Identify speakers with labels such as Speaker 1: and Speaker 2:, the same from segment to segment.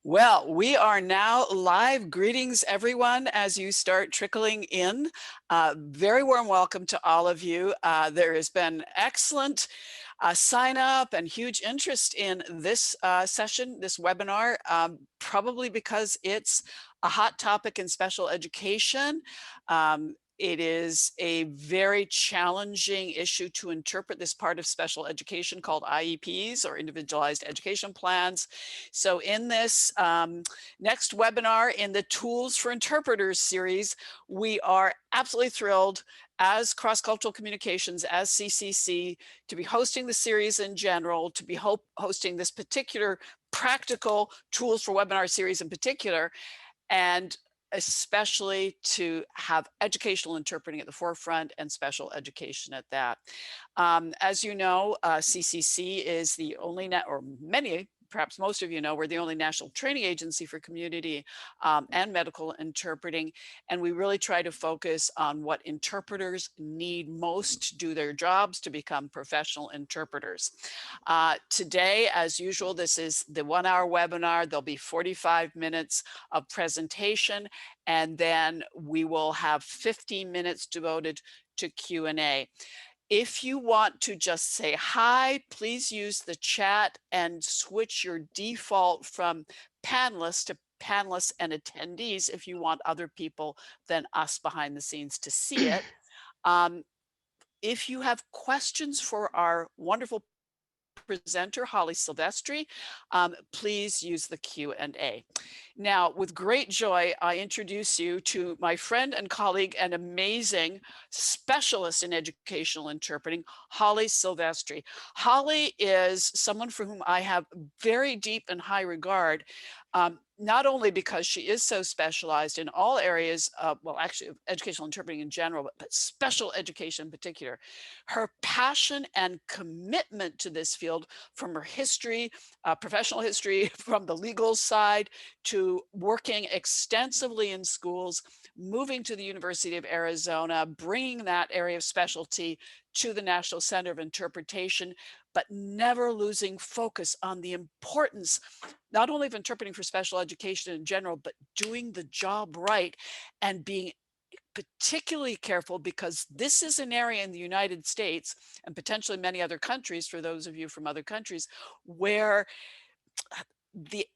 Speaker 1: Well, we are now live. Greetings, everyone, as you start trickling in. Very warm welcome to all of you. There has been excellent sign up and huge interest in this session, this webinar, probably because it's a hot topic in special education. It is a very challenging issue to interpret this part of special education called IEPs, or Individualized Education Plans. So in this next webinar in the Tools for Interpreters series, we are absolutely thrilled as Cross-Cultural Communications, as CCC, to be hosting the series in general, to be hosting this particular practical Tools for Webinar series in particular, and especially to have educational interpreting at the forefront and special education at that. As you know, CCC is the only or many, perhaps most of you know, we're the only national training agency for community and medical interpreting. And we really try to focus on what interpreters need most to do their jobs, to become professional interpreters. Today, as usual, this is the 1-hour webinar. There'll be 45 minutes of presentation, and then we will have 15 minutes devoted to Q&A. If you want to just say hi, please use the chat and switch your default from panelists to panelists and attendees if you want other people than us behind the scenes to see it. If you have questions for our wonderful presenter, Holly Silvestri, please use the Q&A. Now, with great joy, I introduce you to my friend and colleague and amazing specialist in educational interpreting, Holly Silvestri. Holly is someone for whom I have very deep and high regard, not only because she is so specialized in all areas of, well, actually educational interpreting in general, but special education in particular. Her passion and commitment to this field, from her history, professional history, from the legal side, to working extensively in schools, moving to the University of Arizona, bringing that area of specialty to the National Center of Interpretation, but never losing focus on the importance, not only of interpreting for special education in general, but doing the job right and being particularly careful, because this is an area in the United States and potentially many other countries, for those of you from other countries, where the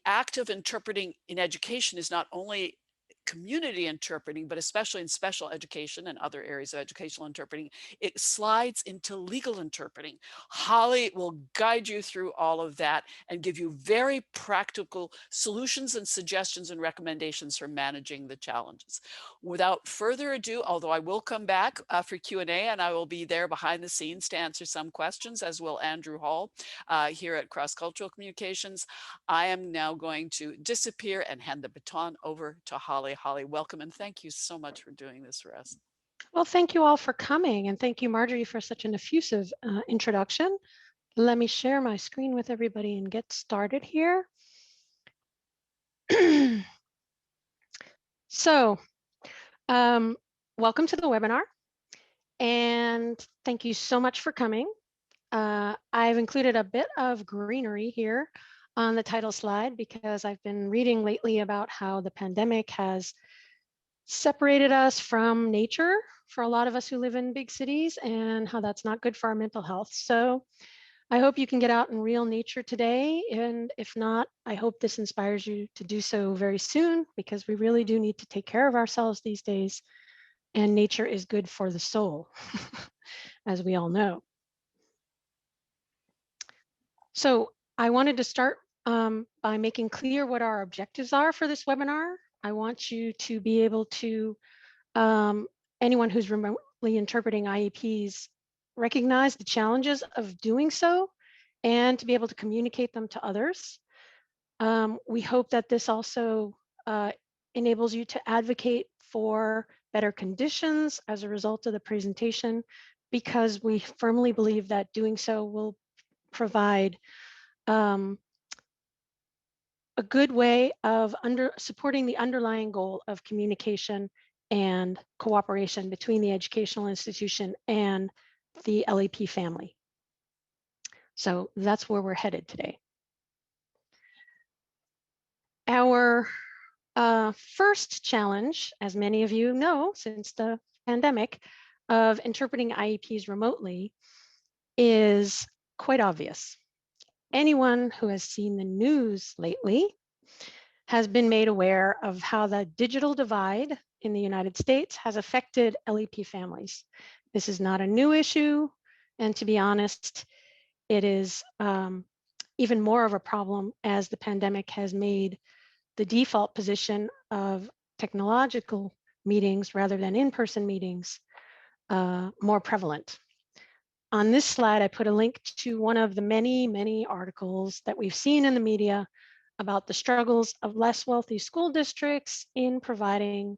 Speaker 1: act of interpreting in education is not only community interpreting, but especially in special education and other areas of educational interpreting, it slides into legal interpreting. Holly will guide you through all of that and give you very practical solutions and suggestions and recommendations for managing the challenges. Without further ado, although I will come back for Q&A, and I will be there behind the scenes to answer some questions, as will Andrew Hall here at Cross-Cultural Communications, I am now going to disappear and hand the baton over to Holly. Holly, welcome, and thank you so much for doing this for us.
Speaker 2: Well, thank you all for coming, and thank you, Marjorie, for such an effusive introduction. Let me share my screen with everybody and get started here. So, welcome to the webinar, and thank you so much for coming. I've included a bit of greenery here on the title slide because I've been reading lately about how the pandemic has separated us from nature for a lot of us who live in big cities, and how that's not good for our mental health. So I hope you can get out in real nature today. And if not, I hope this inspires you to do so very soon, because we really do need to take care of ourselves these days. And nature is good for the soul, as we all know. So I wanted to start by making clear what our objectives are for this webinar. I want you to be able to, anyone who's remotely interpreting IEPs, recognize the challenges of doing so and to be able to communicate them to others. We hope that this also enables you to advocate for better conditions as a result of the presentation, because we firmly believe that doing so will provide a good way of supporting the underlying goal of communication and cooperation between the educational institution and the LEP family. So that's where we're headed today. Our first challenge, as many of you know since the pandemic, of interpreting IEPs remotely is quite obvious. Anyone who has seen the news lately has been made aware of how the digital divide in the United States has affected LEP families. This is not a new issue, and to be honest, it is even more of a problem as the pandemic has made the default position of technological meetings rather than in-person meetings more prevalent. On this slide, I put a link to one of the many, many articles that we've seen in the media about the struggles of less wealthy school districts in providing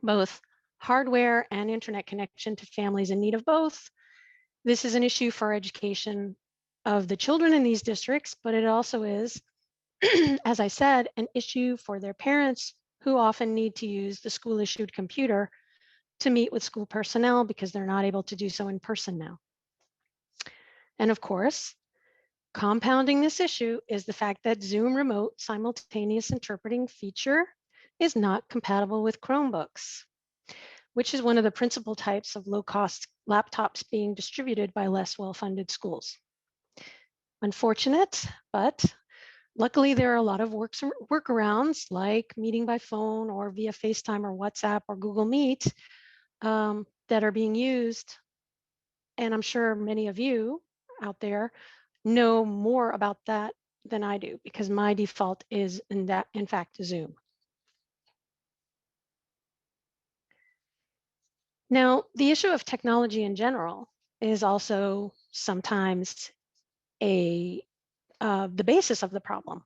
Speaker 2: both hardware and internet connection to families in need of both. This is an issue for education of the children in these districts, but it also is, as I said, an issue for their parents who often need to use the school issued computer to meet with school personnel because they're not able to do so in person now. And of course, compounding this issue is the fact that Zoom Remote Simultaneous Interpreting feature is not compatible with Chromebooks, which is one of the principal types of low-cost laptops being distributed by less well-funded schools. Unfortunate, but luckily there are a lot of workarounds like meeting by phone or via FaceTime or WhatsApp or Google Meet that are being used. And I'm sure many of you out there know more about that than I do because my default is in fact Zoom. Now, the issue of technology in general is also sometimes the basis of the problem.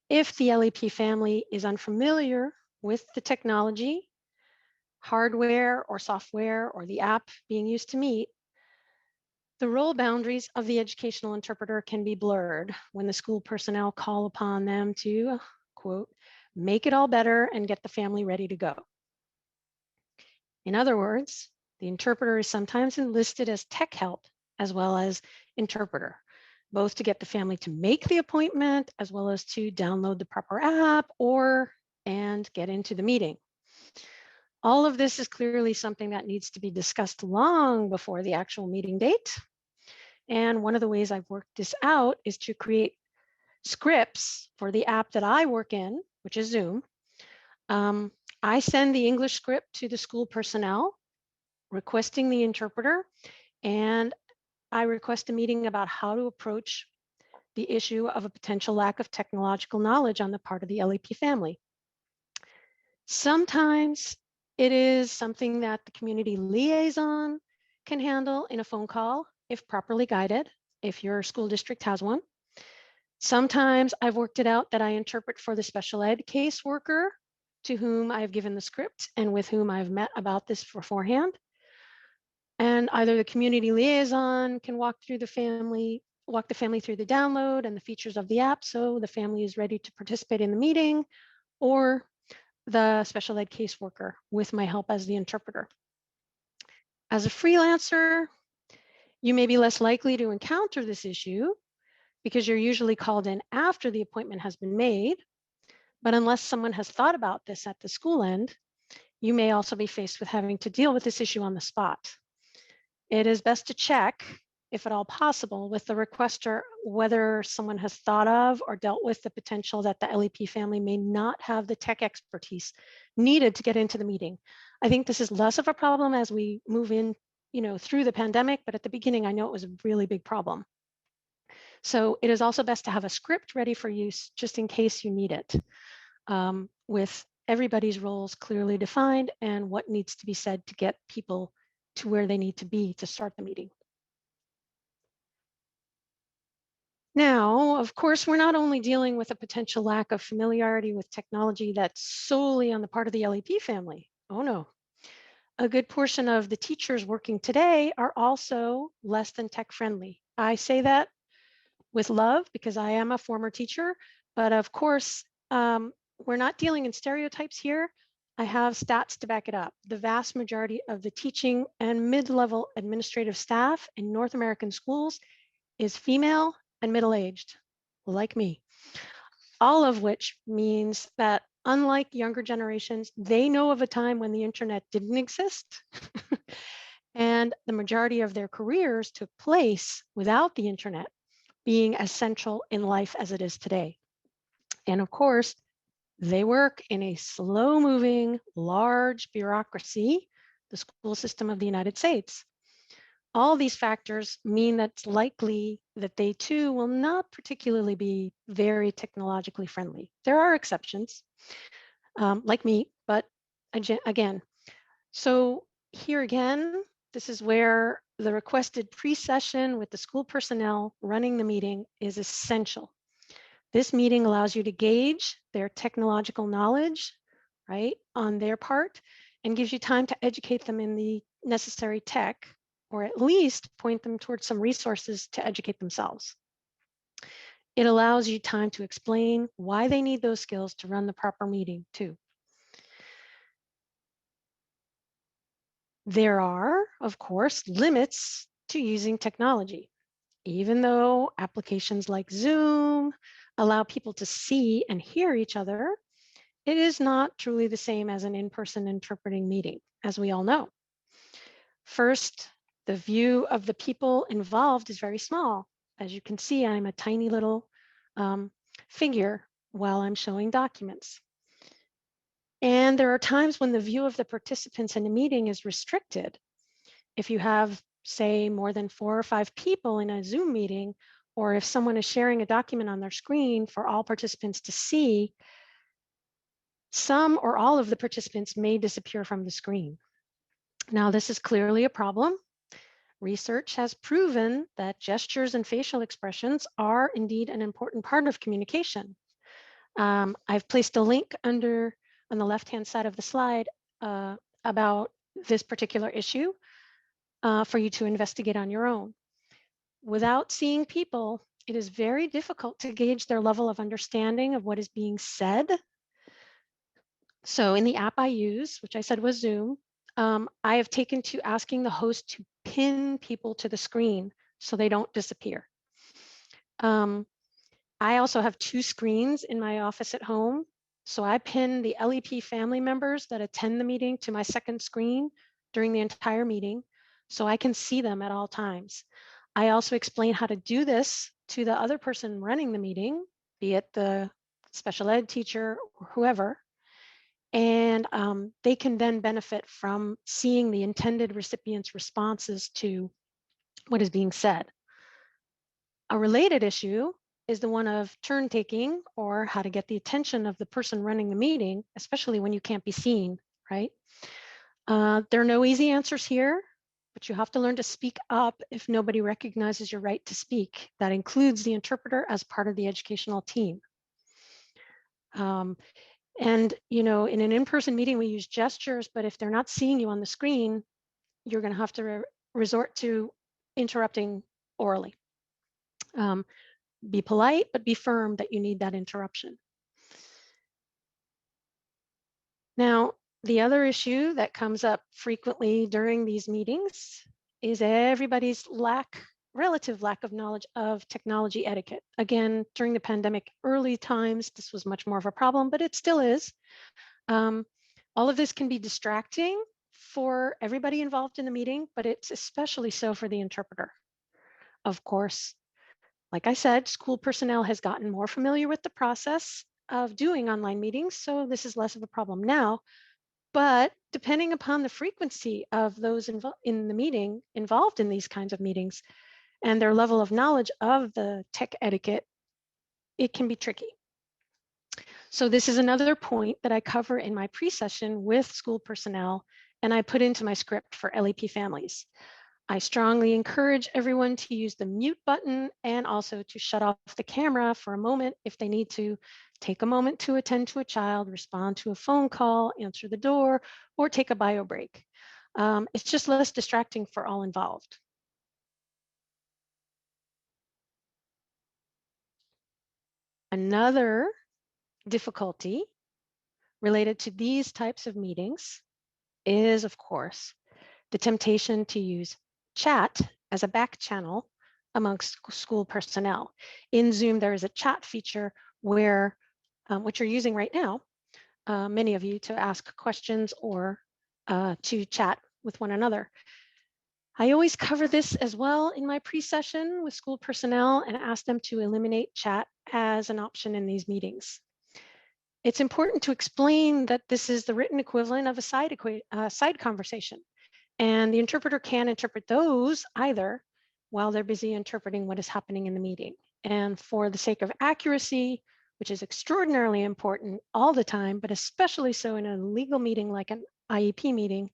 Speaker 2: If the LEP family is unfamiliar with the technology, hardware or software or the app being used to meet, the role boundaries of the educational interpreter can be blurred when the school personnel call upon them to, quote, make it all better and get the family ready to go. In other words, the interpreter is sometimes enlisted as tech help as well as interpreter, both to get the family to make the appointment as well as to download the proper app and get into the meeting. All of this is clearly something that needs to be discussed long before the actual meeting date. And one of the ways I've worked this out is to create scripts for the app that I work in, which is Zoom. I send the English script to the school personnel requesting the interpreter, and I request a meeting about how to approach the issue of a potential lack of technological knowledge on the part of the LEP family. Sometimes it is something that the community liaison can handle in a phone call if properly guided, if your school district has one. Sometimes I've worked it out that I interpret for the special ed caseworker to whom I've given the script and with whom I've met about this beforehand. And either the community liaison can walk the family through the download and the features of the app so the family is ready to participate in the meeting, or the special ed caseworker with my help as the interpreter. As a freelancer, you may be less likely to encounter this issue because you're usually called in after the appointment has been made. But unless someone has thought about this at the school end, you may also be faced with having to deal with this issue on the spot. It is best to check, if at all possible, with the requester whether someone has thought of or dealt with the potential that the LEP family may not have the tech expertise needed to get into the meeting. I think this is less of a problem as we move in, through the pandemic, but at the beginning, I know it was a really big problem. So it is also best to have a script ready for use just in case you need it, with everybody's roles clearly defined and what needs to be said to get people to where they need to be to start the meeting. Now, of course, we're not only dealing with a potential lack of familiarity with technology that's solely on the part of the LEP family. Oh no. A good portion of the teachers working today are also less than tech friendly. I say that with love because I am a former teacher, but of course, we're not dealing in stereotypes here. I have stats to back it up. The vast majority of the teaching and mid-level administrative staff in North American schools is female and middle-aged, like me. all of which means that unlike younger generations, they know of a time when the internet didn't exist. And the majority of their careers took place without the internet being as central in life as it is today. And of course, they work in a slow moving, large bureaucracy, the school system of the United States. All these factors mean that it's likely that they too will not particularly be very technologically friendly. There are exceptions, like me, but again, so here again, this is where the requested pre-session with the school personnel running the meeting is essential. This meeting allows you to gauge their technological knowledge, right, on their part, and gives you time to educate them in the necessary tech, or at least point them towards some resources to educate themselves. It allows you time to explain why they need those skills to run the proper meeting too. There are, of course, limits to using technology. Even though applications like Zoom allow people to see and hear each other, it is not truly the same as an in-person interpreting meeting, as we all know. First, the view of the people involved is very small. As you can see, I'm a tiny little figure while I'm showing documents. And there are times when the view of the participants in a meeting is restricted. If you have, say, more than 4 or 5 people in a Zoom meeting, or if someone is sharing a document on their screen for all participants to see, some or all of the participants may disappear from the screen. Now, this is clearly a problem. Research has proven that gestures and facial expressions are indeed an important part of communication. I've placed a link on the left-hand side of the slide about this particular issue for you to investigate on your own. Without seeing people, it is very difficult to gauge their level of understanding of what is being said. So in the app I use, which I said was Zoom, I have taken to asking the host to pin people to the screen so they don't disappear. I also have 2 screens in my office at home. So I pin the LEP family members that attend the meeting to my second screen during the entire meeting so I can see them at all times. I also explain how to do this to the other person running the meeting, be it the special ed teacher or whoever, and they can then benefit from seeing the intended recipient's responses to what is being said. A related issue is the one of turn taking, or how to get the attention of the person running the meeting, especially when you can't be seen, right? There are no easy answers here, but you have to learn to speak up if nobody recognizes your right to speak. That includes the interpreter as part of the educational team. And in an in-person meeting, we use gestures, but if they're not seeing you on the screen, you're going to have to resort to interrupting orally. Be polite, but be firm that you need that interruption. Now, the other issue that comes up frequently during these meetings is everybody's relative lack of knowledge of technology etiquette. Again, during the pandemic early times, this was much more of a problem, but it still is. All of this can be distracting for everybody involved in the meeting, but it's especially so for the interpreter. Of course, like I said, school personnel has gotten more familiar with the process of doing online meetings, so this is less of a problem now. But depending upon the frequency of those in the meeting involved in these kinds of meetings and their level of knowledge of the tech etiquette, it can be tricky. So this is another point that I cover in my pre-session with school personnel, and I put into my script for LEP families. I strongly encourage everyone to use the mute button and also to shut off the camera for a moment if they need to take a moment to attend to a child, respond to a phone call, answer the door, or take a bio break. It's just less distracting for all involved. Another difficulty related to these types of meetings is, of course, the temptation to use chat as a back channel amongst school personnel. In Zoom, there is a chat feature where which you're using right now, many of you, to ask questions or to chat with one another. I always cover this as well in my pre-session with school personnel and ask them to eliminate chat as an option in these meetings. It's important to explain that this is the written equivalent of a side conversation, and the interpreter can interpret those either while they're busy interpreting what is happening in the meeting. And for the sake of accuracy, which is extraordinarily important all the time, but especially so in a legal meeting like an IEP meeting,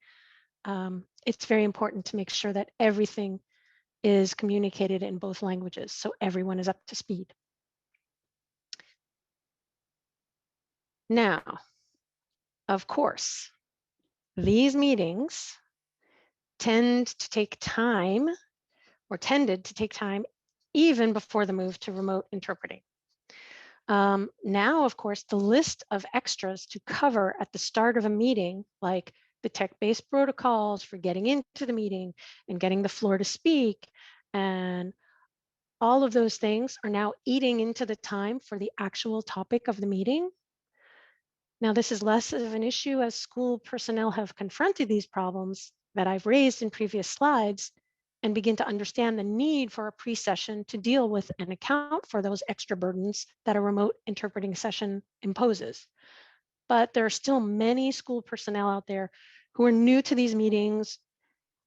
Speaker 2: it's very important to make sure that everything is communicated in both languages so everyone is up to speed. Now, of course, these meetings tended to take time even before the move to remote interpreting. Now, of course, the list of extras to cover at the start of a meeting, like the tech-based protocols for getting into the meeting and getting the floor to speak, and all of those things are now eating into the time for the actual topic of the meeting. Now, this is less of an issue as school personnel have confronted these problems that I've raised in previous slides and begin to understand the need for a pre-session to deal with and account for those extra burdens that a remote interpreting session imposes. But there are still many school personnel out there who are new to these meetings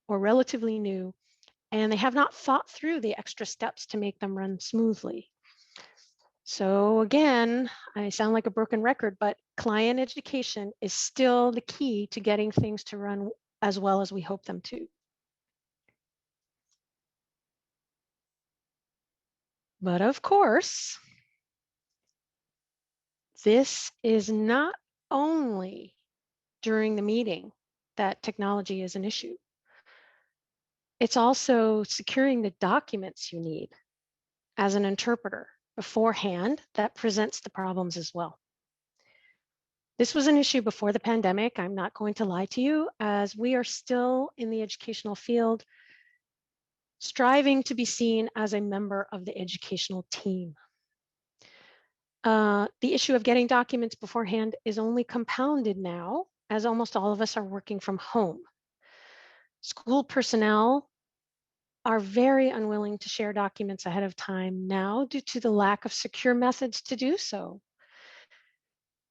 Speaker 2: or relatively new, and they have not thought through the extra steps to make them run smoothly. So again, I sound like a broken record, but client education is still the key to getting things to run as well as we hope them to. But of course, this is not only during the meeting that technology is an issue. It's also securing the documents you need as an interpreter beforehand that presents the problems as well. This was an issue before the pandemic. I'm not going to lie to you, as we are still in the educational field striving to be seen as a member of the educational team. The issue of getting documents beforehand is only compounded now, as almost all of us are working from home. School personnel are very unwilling to share documents ahead of time now due to the lack of secure methods to do so.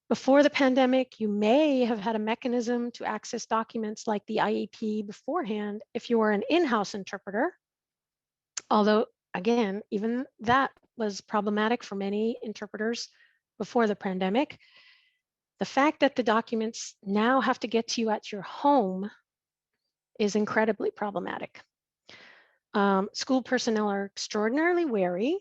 Speaker 2: Before the pandemic, you may have had a mechanism to access documents like the IEP beforehand if you were an in-house interpreter, although again, even that was problematic for many interpreters before the pandemic. The fact that the documents now have to get to you at your home is incredibly problematic. School personnel are extraordinarily wary,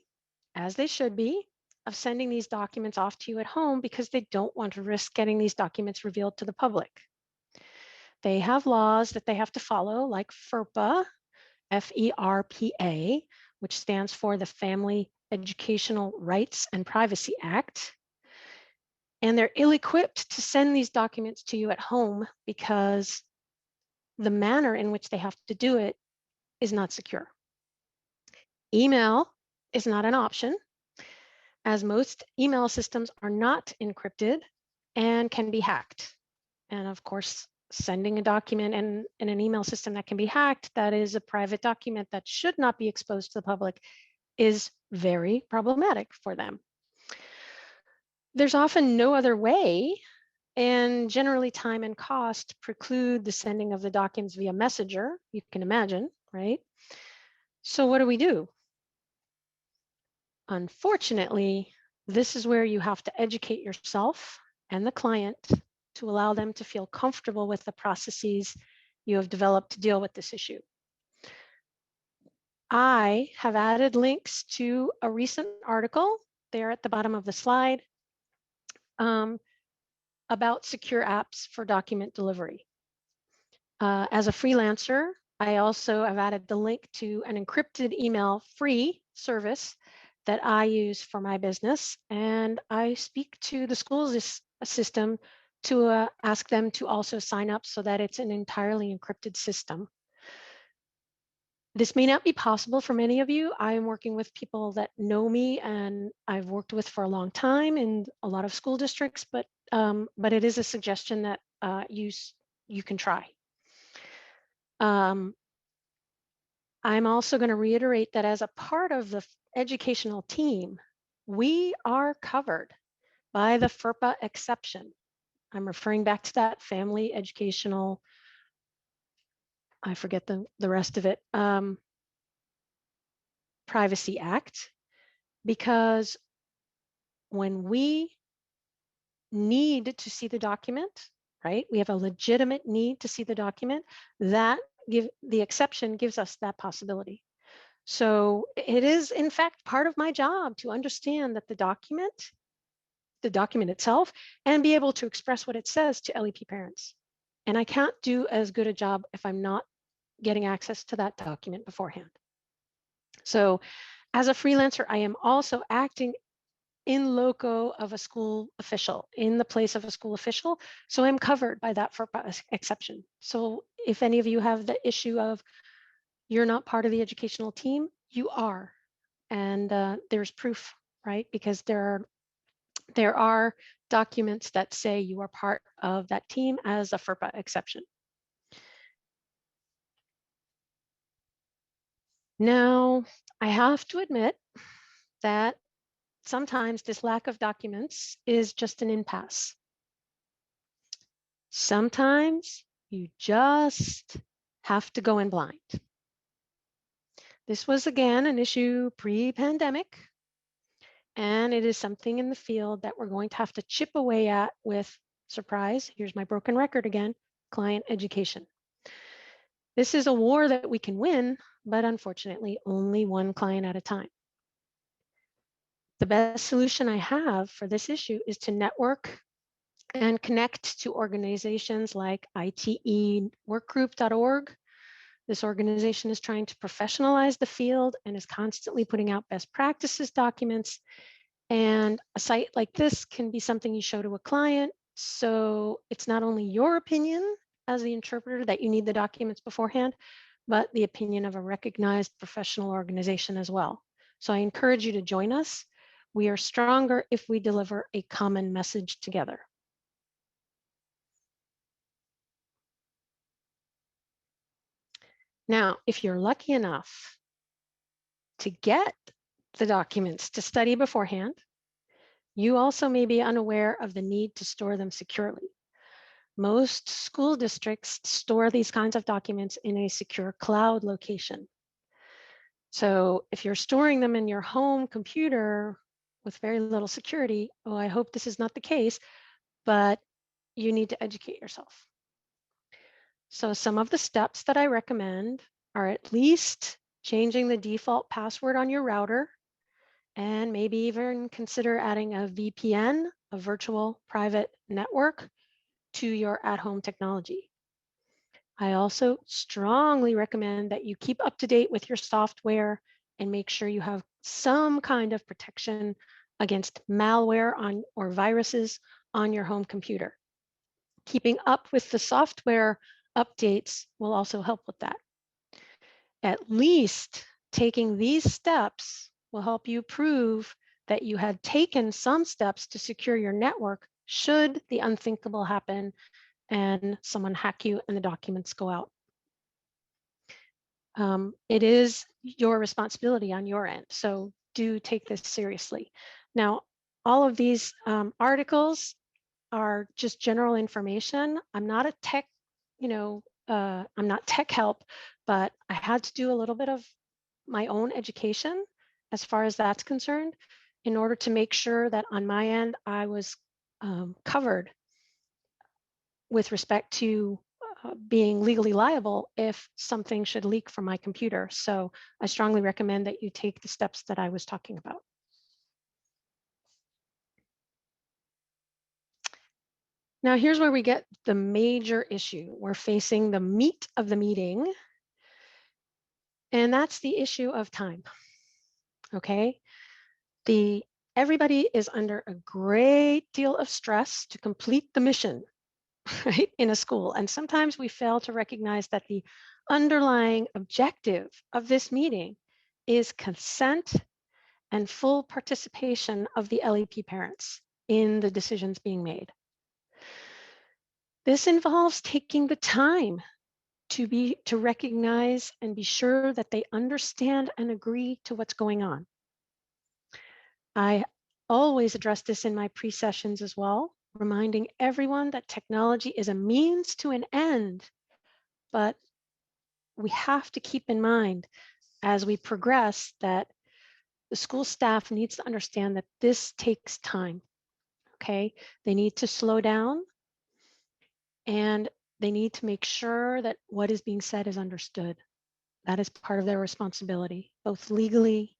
Speaker 2: as they should be, of sending these documents off to you at home because they don't want to risk getting these documents revealed to the public. They have laws that they have to follow, like FERPA, F-E-R-P-A, which stands for the Family Educational Rights and Privacy Act. And they're ill-equipped to send these documents to you at home because the manner in which they have to do it is not secure. Email is not an option, as most email systems are not encrypted and can be hacked. And of course, sending a document in an email system that can be hacked, that is a private document that should not be exposed to the public, is very problematic for them. There's often no other way, and generally time and cost preclude the sending of the documents via messenger, you can imagine, right? So what do? Unfortunately, this is where you have to educate yourself and the client to allow them to feel comfortable with the processes you have developed to deal with this issue. I have added links to a recent article there at the bottom of the slide about secure apps for document delivery. As a freelancer, I also have added the link to an encrypted email free service that I use for my business, and I speak to the school's system to ask them to also sign up so that it's an entirely encrypted system. This may not be possible for many of you. I am working with people that know me and I've worked with for a long time in a lot of school districts, but it is a suggestion that you can try. Um, I'm also going to reiterate that as a part of the educational team, we are covered by the FERPA exception. I'm referring back to that family educational, I forget the rest of it, Privacy Act, because when we need to see the document, right? We have a legitimate need to see the document. The exception gives us that possibility. So it is in fact part of my job to understand that the document itself, and be able to express what it says to LEP parents. And I can't do as good a job if I'm not getting access to that document beforehand. So as a freelancer, I am also acting in loco of a school official, in the place of a school official. So I'm covered by that FERPA exception. So if any of you have the issue of you're not part of the educational team, you are. And there's proof, right? Because there are documents that say you are part of that team as a FERPA exception. Now, I have to admit that sometimes this lack of documents is just an impasse. Sometimes you just have to go in blind. This was again an issue pre-pandemic, and it is something in the field that we're going to have to chip away at with, surprise, here's my broken record again, client education. This is a war that we can win, but unfortunately only one client at a time. The best solution I have for this issue is to network and connect to organizations like iteworkgroup.org. This organization is trying to professionalize the field and is constantly putting out best practices documents. And a site like this can be something you show to a client. So it's not only your opinion as the interpreter that you need the documents beforehand, but the opinion of a recognized professional organization as well. So I encourage you to join us. We are stronger if we deliver a common message together. Now, if you're lucky enough to get the documents to study beforehand, you also may be unaware of the need to store them securely. Most school districts store these kinds of documents in a secure cloud location. So if you're storing them in your home computer with very little security, oh, I hope this is not the case, but you need to educate yourself. So some of the steps that I recommend are at least changing the default password on your router, and maybe even consider adding a VPN, a virtual private network, to your at-home technology. I also strongly recommend that you keep up to date with your software and make sure you have some kind of protection against malware or viruses on your home computer. Keeping up with the software updates will also help with that. At least taking these steps will help you prove that you had taken some steps to secure your network should the unthinkable happen and someone hack you and the documents go out. It is your responsibility on your end, so do take this seriously. Now, all of these articles are just general information. I'm not a tech, I'm not tech help, but I had to do a little bit of my own education as far as that's concerned in order to make sure that on my end I was covered with respect to being legally liable if something should leak from my computer. So I strongly recommend that you take the steps that I was talking about. Now here's where we get the major issue. We're facing the meat of the meeting, and that's the issue of time. Okay, everybody is under a great deal of stress to complete the mission, right, in a school. And sometimes we fail to recognize that the underlying objective of this meeting is consent and full participation of the LEP parents in the decisions being made. This involves taking the time to recognize and be sure that they understand and agree to what's going on. I always address this in my pre-sessions as well, reminding everyone that technology is a means to an end, but we have to keep in mind as we progress that the school staff needs to understand that this takes time, okay? They need to slow down and they need to make sure that what is being said is understood. That is part of their responsibility, both legally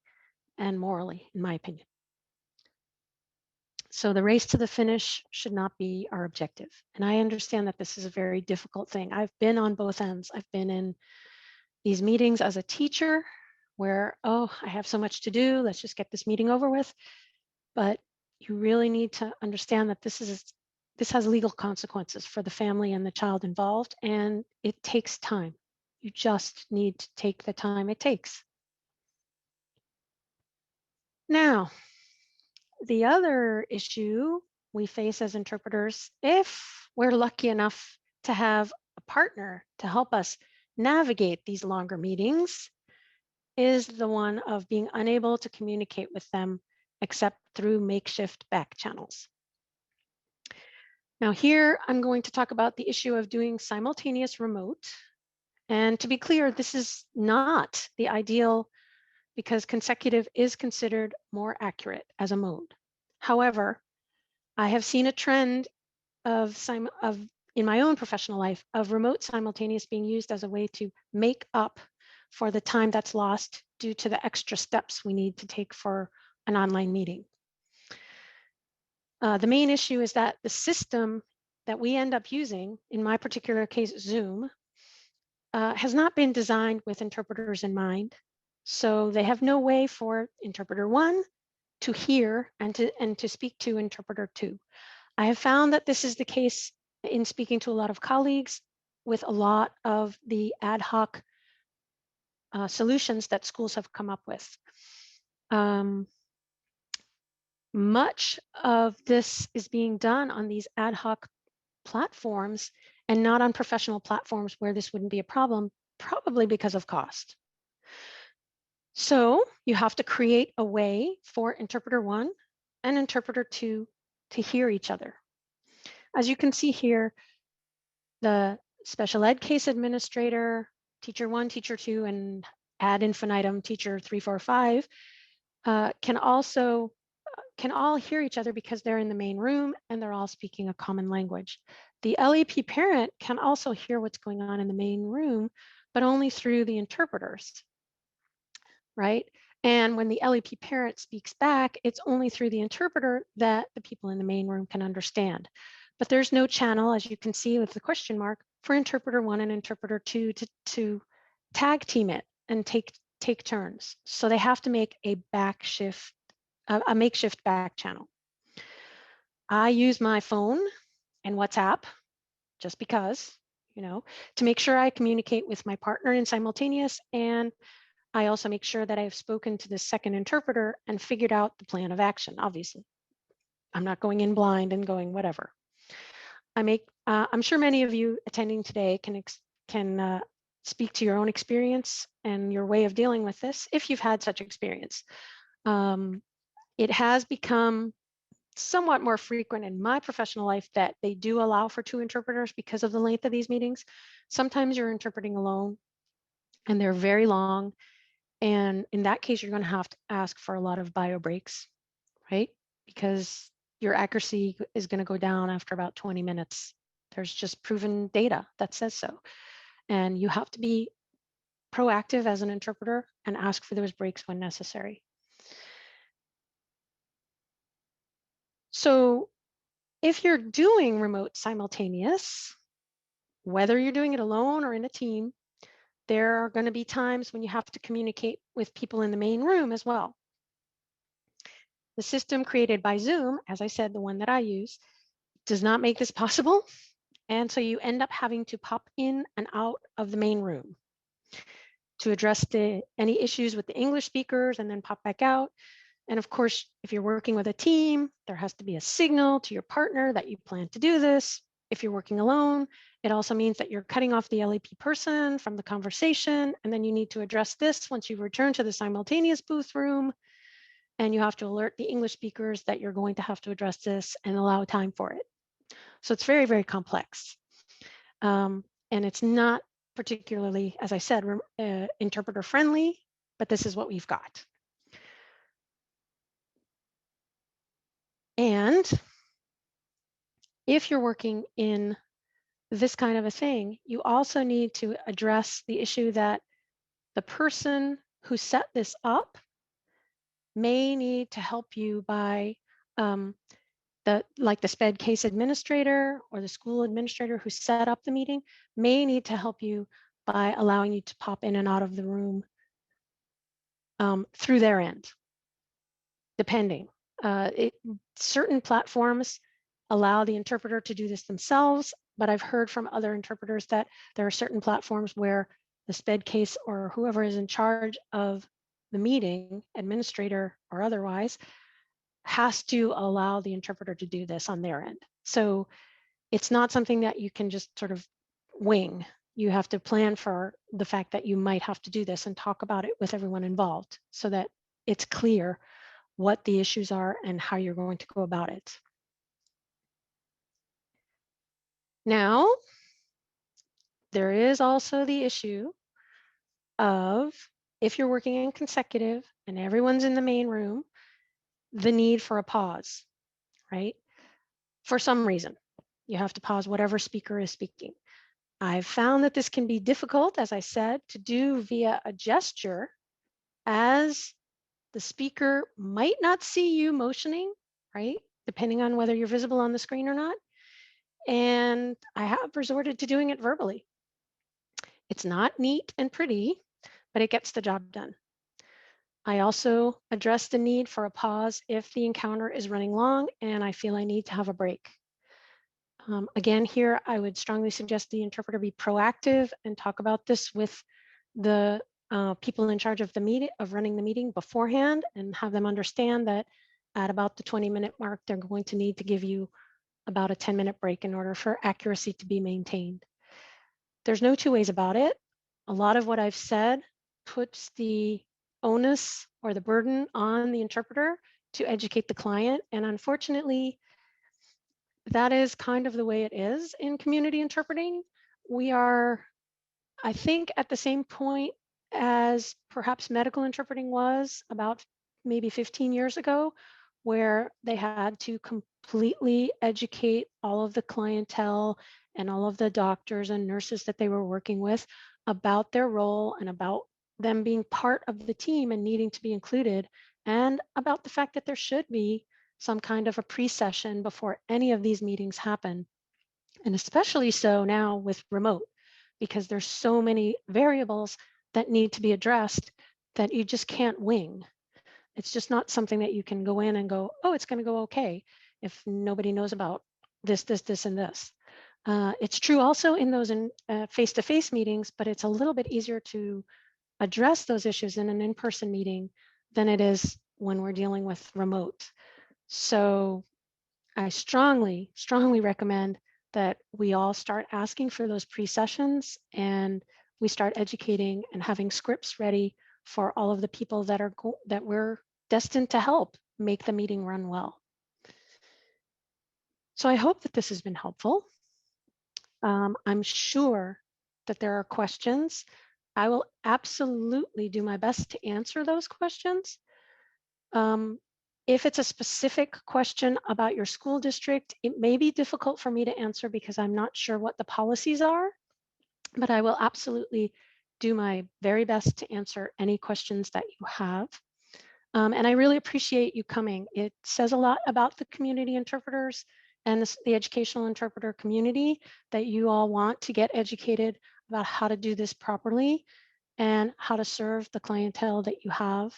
Speaker 2: and morally, in my opinion. So the race to the finish should not be our objective. And I understand that this is a very difficult thing. I've been on both ends. I've been in these meetings as a teacher where, oh, I have so much to do, let's just get this meeting over with. But you really need to understand that this has legal consequences for the family and the child involved, and it takes time. You just need to take the time it takes. Now, the other issue we face as interpreters, if we're lucky enough to have a partner to help us navigate these longer meetings, is the one of being unable to communicate with them except through makeshift back channels. Now here, I'm going to talk about the issue of doing simultaneous remote. And to be clear, this is not the ideal because consecutive is considered more accurate as a mode. However, I have seen a trend in my own professional life of remote simultaneous being used as a way to make up for the time that's lost due to the extra steps we need to take for an online meeting. The main issue is that the system that we end up using, in my particular case, Zoom, has not been designed with interpreters in mind. So they have no way for interpreter 1 to hear and to speak to interpreter 2. I have found that this is the case in speaking to a lot of colleagues with a lot of the ad hoc solutions that schools have come up with. Much of this is being done on these ad hoc platforms and not on professional platforms where this wouldn't be a problem, probably because of cost. So you have to create a way for interpreter 1 and interpreter 2 to hear each other. As you can see here, the special ed case administrator, teacher 1, teacher 2, and ad infinitum teacher 3, 4, 5 can all hear each other because they're in the main room and they're all speaking a common language. The LEP parent can also hear what's going on in the main room, but only through the interpreters, right? And when the LEP parent speaks back, it's only through the interpreter that the people in the main room can understand. But there's no channel, as you can see with the question mark, for interpreter 1 and interpreter 2 to tag team it and take turns. So they have to make a makeshift back channel. I use my phone and WhatsApp just because, to make sure I communicate with my partner in Simultaneous, and I also make sure that I've spoken to the second interpreter and figured out the plan of action, obviously. I'm not going in blind and going whatever. I'm sure many of you attending today can speak to your own experience and your way of dealing with this if you've had such experience. It has become somewhat more frequent in my professional life that they do allow for 2 interpreters because of the length of these meetings. Sometimes you're interpreting alone and they're very long. And in that case, you're going to have to ask for a lot of bio breaks, right? Because your accuracy is going to go down after about 20 minutes. There's just proven data that says so. And you have to be proactive as an interpreter and ask for those breaks when necessary. So if you're doing remote simultaneous, whether you're doing it alone or in a team, there are going to be times when you have to communicate with people in the main room as well. The system created by Zoom, as I said, the one that I use, does not make this possible. And so you end up having to pop in and out of the main room. to address any issues with the English speakers and then pop back out. And of course, if you're working with a team, there has to be a signal to your partner that you plan to do this. If you're working alone, it also means that you're cutting off the LEP person from the conversation, and then you need to address this once you return to the simultaneous booth room, and you have to alert the English speakers that you're going to have to address this and allow time for it. So it's very, very complex. And it's not particularly, as I said, interpreter friendly, but this is what we've got. And if you're working in this kind of a thing, you also need to address the issue that the person who set this up may need to help you by like the SPED case administrator or the school administrator who set up the meeting may need to help you by allowing you to pop in and out of the room through their end, depending. Certain platforms allow the interpreter to do this themselves, but I've heard from other interpreters that there are certain platforms where the SPED case or whoever is in charge of the meeting, administrator or otherwise, has to allow the interpreter to do this on their end. So it's not something that you can just sort of wing. You have to plan for the fact that you might have to do this and talk about it with everyone involved so that it's clear what the issues are and how you're going to go about it. Now, there is also the issue of if you're working in consecutive and everyone's in the main room, the need for a pause, right? For some reason, you have to pause whatever speaker is speaking. I've found that this can be difficult, as I said, to do via a gesture, as the speaker might not see you motioning, right? Depending on whether you're visible on the screen or not. And I have resorted to doing it verbally. It's not neat and pretty, but it gets the job done. I also address the need for a pause if the encounter is running long and I feel I need to have a break. Again, here, I would strongly suggest the interpreter be proactive and talk about this with the people in charge of the meeting, of running the meeting beforehand, and have them understand that at about the 20-minute mark, they're going to need to give you about a 10-minute break in order for accuracy to be maintained. There's no two ways about it. A lot of what I've said puts the onus or the burden on the interpreter to educate the client. And unfortunately, that is kind of the way it is in community interpreting. We are, I think, at the same point as perhaps medical interpreting was about maybe 15 years ago, where they had to completely educate all of the clientele and all of the doctors and nurses that they were working with about their role and about them being part of the team and needing to be included, and about the fact that there should be some kind of a pre-session before any of these meetings happen. And especially so now with remote, because there's so many variables that need to be addressed that you just can't wing. It's just not something that you can go in and go, oh, it's going to go okay if nobody knows about this, and this. It's true also in those face-to-face meetings, but it's a little bit easier to address those issues in an in-person meeting than it is when we're dealing with remote. So I strongly, strongly recommend that we all start asking for those pre-sessions and we start educating and having scripts ready for all of the people that are that we're destined to help make the meeting run well. So I hope that this has been helpful. I'm sure that there are questions. I will absolutely do my best to answer those questions. If it's a specific question about your school district, it may be difficult for me to answer because I'm not sure what the policies are, but I will absolutely do my very best to answer any questions that you have. And I really appreciate you coming. It says a lot about the community interpreters and the educational interpreter community that you all want to get educated about how to do this properly and how to serve the clientele that you have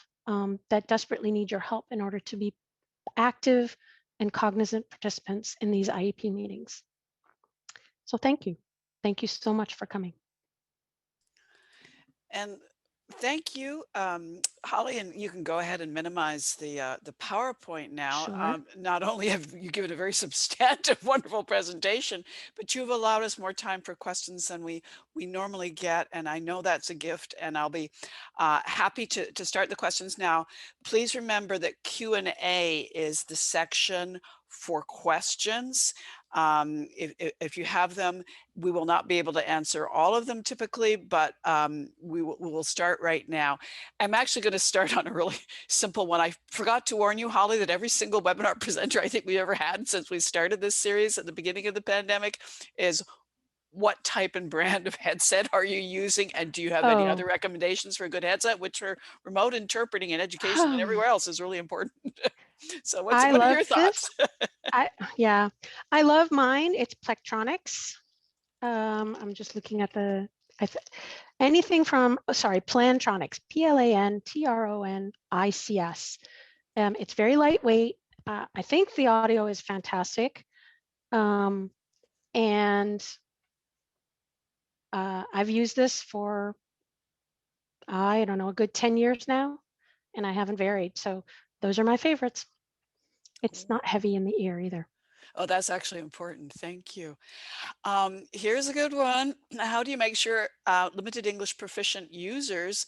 Speaker 2: that desperately need your help in order to be active and cognizant participants in these IEP meetings. So thank you. Thank you so much for coming.
Speaker 1: And thank you, Holly, and you can go ahead and minimize the PowerPoint now.
Speaker 2: Sure.
Speaker 1: Not only have you given a very substantive, wonderful presentation, but you've allowed us more time for questions than we normally get, and I know that's a gift. And I'll be happy to start the questions now. Please remember that Q&A is the section for questions. If you have them, we will not be able to answer all of them typically, but we will start right now. I'm actually going to start on a really simple one. I forgot to warn you, Holly, that every single webinar presenter I think we ever had since we started this series at the beginning of the pandemic is, what type and brand of headset are you using? And do you have any other
Speaker 2: Oh,
Speaker 1: recommendations for a good headset, which for remote interpreting in education and everywhere else is really important. So
Speaker 2: I
Speaker 1: what are
Speaker 2: love
Speaker 1: your
Speaker 2: this.
Speaker 1: thoughts?
Speaker 2: I yeah, I love mine. It's Plectronics. I'm just looking at the I th anything from sorry, Plantronics, Plantronics. It's very lightweight. I think the audio is fantastic. Um, and I've used this for, I don't know, a good 10 years now, and I haven't varied. So those are my favorites. It's not heavy in the ear either.
Speaker 1: Oh, that's actually important. Thank you. Here's a good one. How do you make sure limited English proficient users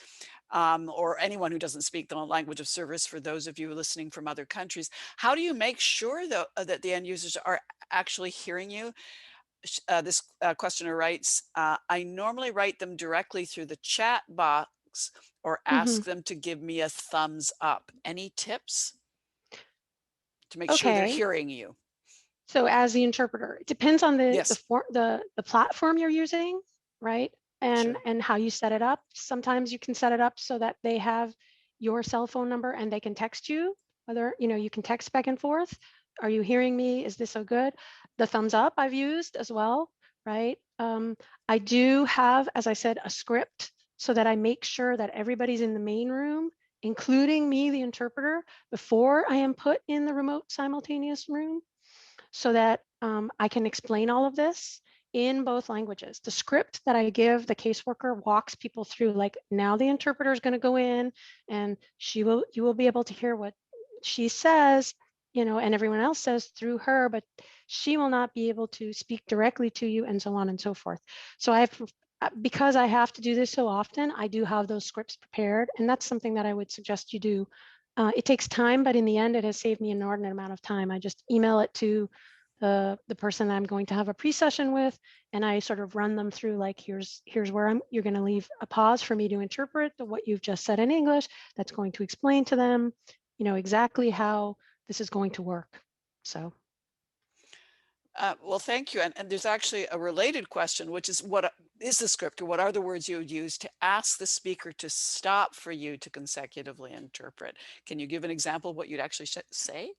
Speaker 1: or anyone who doesn't speak the language of service, for those of you listening from other countries, how do you make sure though, that the end users are actually hearing you? This questioner writes, I normally write them directly through the chat box or
Speaker 2: Hmm.
Speaker 1: ask them to give me a thumbs up. Any tips to make sure they're
Speaker 2: Okay.
Speaker 1: hearing you?
Speaker 2: So as the interpreter, it depends on
Speaker 1: Yes,
Speaker 2: the platform you're using, right?
Speaker 1: sure.
Speaker 2: And how you set it up. Sometimes you can set it up so that they have your cell phone number and they can text you, whether, you can text back and forth. Are you hearing me? Is this so good? The thumbs up I've used as well, right? I do have, as I said, a script so that I make sure that everybody's in the main room, including me, the interpreter, before I am put in the remote simultaneous room, so that I can explain all of this in both languages. The script that I give the caseworker walks people through, like, now the interpreter is going to go in and you will be able to hear what she says, and everyone else says through her, but she will not be able to speak directly to you, and so on and so forth. So because I have to do this so often, I do have those scripts prepared, and that's something that I would suggest you do. It takes time, but in the end, it has saved me an inordinate amount of time. I just email it to the person that I'm going to have a pre-session with, and I sort of run them through, like, here's where you're going to leave a pause for me to interpret what you've just said in English. That's going to explain to them, exactly how this is going to work. So,
Speaker 1: Well, thank you. And there's actually a related question, which is, what is the script, or what are the words you would use to ask the speaker to stop for you to consecutively interpret? Can you give an example of what you'd actually say?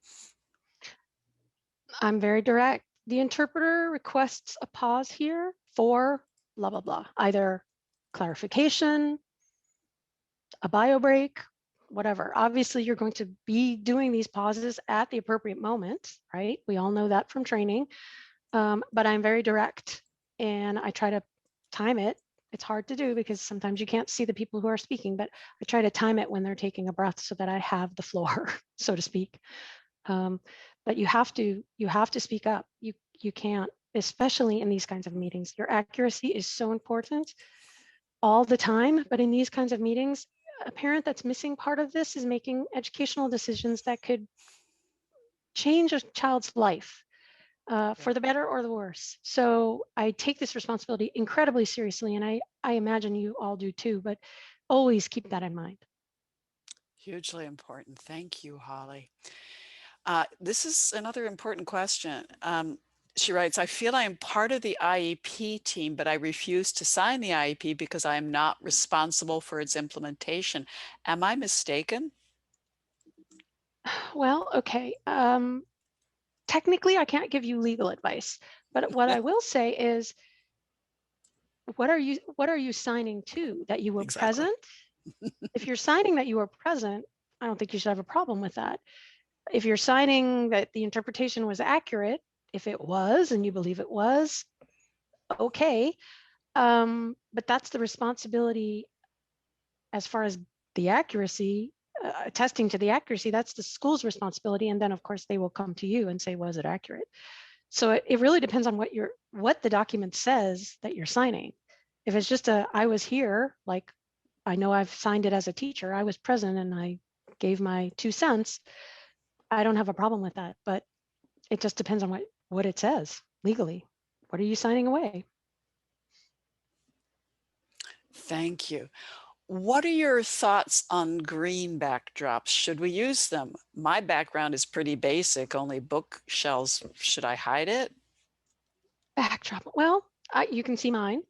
Speaker 2: I'm very direct. The interpreter requests a pause here for blah, blah, blah, either clarification, a bio break, whatever. Obviously, you're going to be doing these pauses at the appropriate moment, right? We all know that from training. But I'm very direct, and I try to time it. It's hard to do because sometimes you can't see the people who are speaking, but I try to time it when they're taking a breath so that I have the floor, so to speak. Um, but you have to speak up. You can't, especially in these kinds of meetings. Your accuracy is so important all the time, but in these kinds of meetings, a parent that's missing part of this is making educational decisions that could change a child's life
Speaker 1: Yeah.
Speaker 2: for the better or the worse. So I take this responsibility incredibly seriously, and I imagine you all do too, but always keep that in mind.
Speaker 1: Hugely important. Thank you, Holly. This is another important question. She writes, I feel I am part of the IEP team, but I refuse to sign the IEP because I am not responsible for its implementation. Am I mistaken?
Speaker 2: Well, okay. Technically, I can't give you legal advice, but what I will say is, what are you signing to? That you were
Speaker 1: Exactly.
Speaker 2: present? If you're signing that you were present, I don't think you should have a problem with that. If you're signing that the interpretation was accurate, if it was and you believe it was, okay. But that's the responsibility as far as the accuracy, testing to the accuracy, that's the school's responsibility. And then of course they will come to you and say, was it accurate? So it really depends on what the document says that you're signing. If it's just I was here, like I know I've signed it as a teacher, I was present and I gave my 2 cents, I don't have a problem with that. But it just depends on what it says legally. What are you signing away?
Speaker 1: Thank you. What are your thoughts on green backdrops? Should we use them? My background is pretty basic, only bookshelves. Should I hide it?
Speaker 2: Backdrop. Well, you can see mine.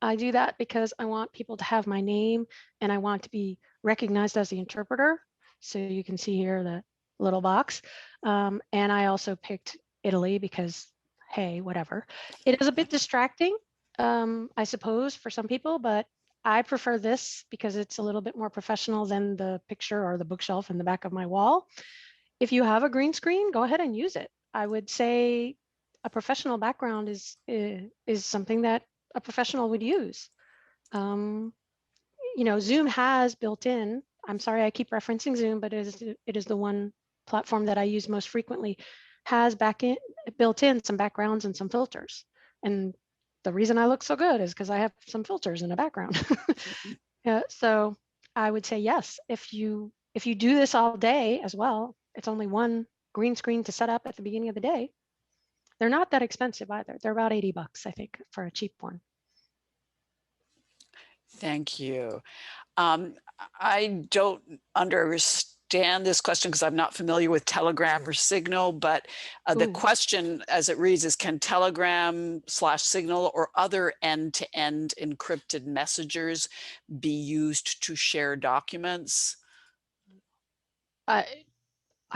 Speaker 2: I do that because I want people to have my name and I want to be recognized as the interpreter. So you can see here the little box. And I also picked Italy because, hey, whatever. It is a bit distracting, I suppose, for some people, but I prefer this because it's a little bit more professional than the picture or the bookshelf in the back of my wall. If you have a green screen, go ahead and use it. I would say a professional background is something that a professional would use. Um, Zoom has built in, I'm sorry, I keep referencing Zoom, but it is the one platform that I use most frequently, has built in some backgrounds and some filters. And the reason I look so good is because I have some filters in the background. Yeah, so I would say yes, if you do this all day as well, it's only one green screen to set up at the beginning of the day. They're not that expensive either. They're about $80, I think, for a cheap one.
Speaker 1: Thank you. I don't understand this question because I'm not familiar with Telegram or Signal, but the
Speaker 2: Ooh,
Speaker 1: question as it reads is, can Telegram/Signal or other end-to-end encrypted messengers be used to share documents?
Speaker 2: I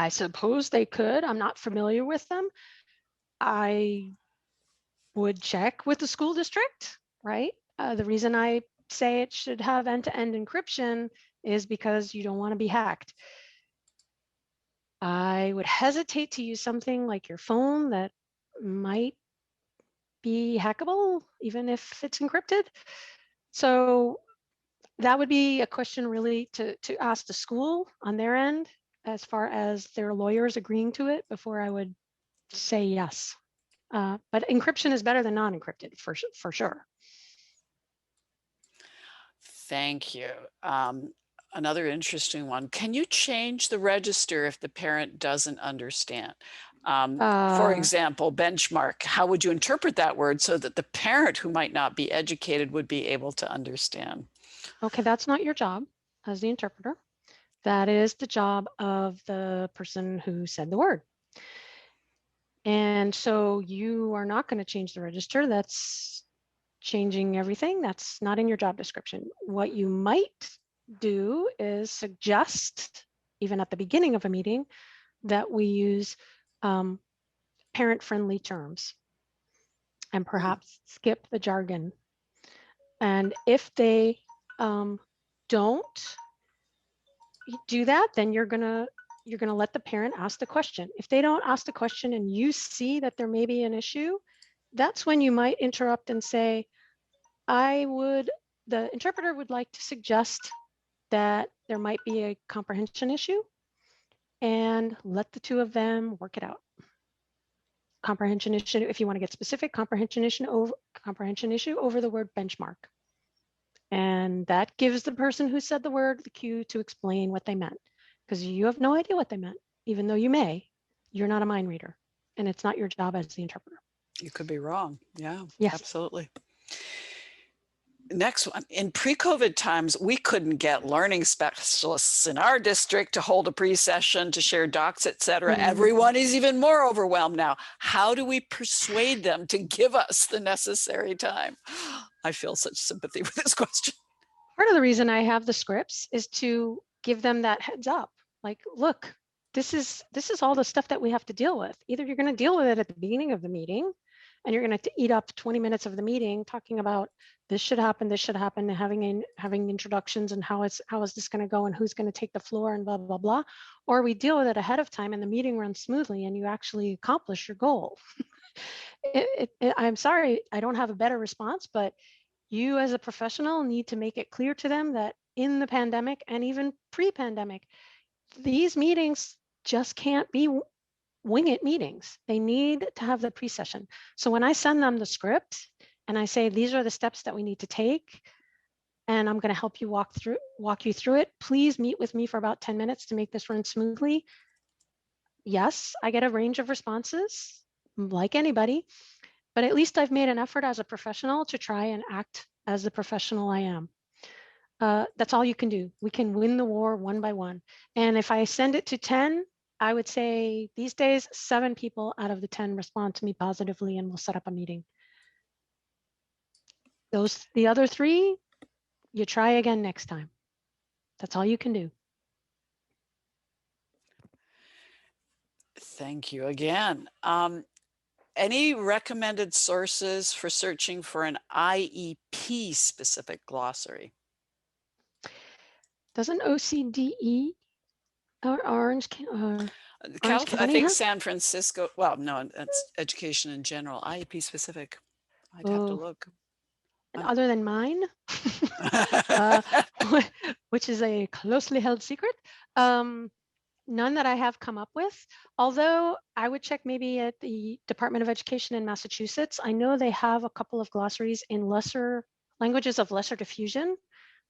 Speaker 2: suppose they could. I'm not familiar with them. I would check with the school district, right? The reason I say it should have end-to-end encryption is because you don't want to be hacked. I would hesitate to use something like your phone that might be hackable, even if it's encrypted. So that would be a question really to ask the school on their end, as far as their lawyers agreeing to it, before I would say yes. But encryption is better than non-encrypted for sure.
Speaker 1: Thank you. Another interesting one. Can you change the register if the parent doesn't understand? For
Speaker 2: Uh,
Speaker 1: example, benchmark. How would you interpret that word so that the parent who might not be educated would be able to understand?
Speaker 2: okay, that's not your job as the interpreter. That is the job of the person who said the word. And so you are not going to change the register. That's changing everything. That's not in your job description. What you might do is suggest, even at the beginning of a meeting, that we use parent-friendly terms and perhaps skip the jargon. And if they don't do that, then you're gonna let the parent ask the question. If they don't ask the question and you see that there may be an issue, that's when you might interrupt and say, the interpreter would like to suggest that there might be a comprehension issue, and let the two of them work it out. Comprehension issue, if you want to get specific, comprehension issue over the word benchmark. And that gives the person who said the word the cue to explain what they meant, because you have no idea what they meant, even though you may. You're not a mind reader, and it's not your job as the interpreter.
Speaker 1: You could be wrong. Yeah,
Speaker 2: Yes.
Speaker 1: absolutely. Next one. In pre-COVID times, we couldn't get learning specialists in our district to hold a pre-session, to share docs, etc. Everyone is even more overwhelmed now. How do we persuade them to give us the necessary time? I feel such sympathy with this question.
Speaker 2: Part of the reason I have the scripts is to give them that heads up. Like, look, this is all the stuff that we have to deal with. Either you're going to deal with it at the beginning of the meeting, and you're going to eat up 20 minutes of the meeting talking about this should happen, and having introductions and how is this going to go and who's going to take the floor and blah blah blah, or we deal with it ahead of time and the meeting runs smoothly and you actually accomplish your goal. I'm sorry, I don't have a better response, but you as a professional need to make it clear to them that in the pandemic and even pre-pandemic. These meetings just can't be wing it meetings. They need to have the pre-session. So when I send them the script and I say, these are the steps that we need to take, and I'm going to help you walk you through it. Please meet with me for about 10 minutes to make this run smoothly. Yes, I get a range of responses like anybody, but at least I've made an effort as a professional to try and act as the professional I am. That's all you can do. We can win the war one by one. And if I send it to 10, I would say these days, 7 people out of the 10 respond to me positively and we'll set up a meeting. The other 3, you try again next time. That's all you can do.
Speaker 1: Thank you again. Any recommended sources for searching for an IEP specific glossary?
Speaker 2: Doesn't OCDE or Orange
Speaker 1: I
Speaker 2: County
Speaker 1: think
Speaker 2: have?
Speaker 1: San Francisco, well, no, that's education in general, IEP specific. I'd have to
Speaker 2: Oh,
Speaker 1: look.
Speaker 2: other than mine, uh, which is a closely held secret. None that I have come up with, although I would check maybe at the Department of Education in Massachusetts. I know they have a couple of glossaries in languages of lesser diffusion,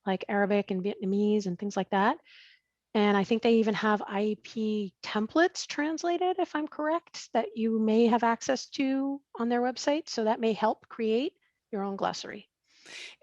Speaker 2: like Arabic and Vietnamese and things like that. And I think they even have IEP templates translated, if I'm correct, that you may have access to on their website. So that may help create your own glossary.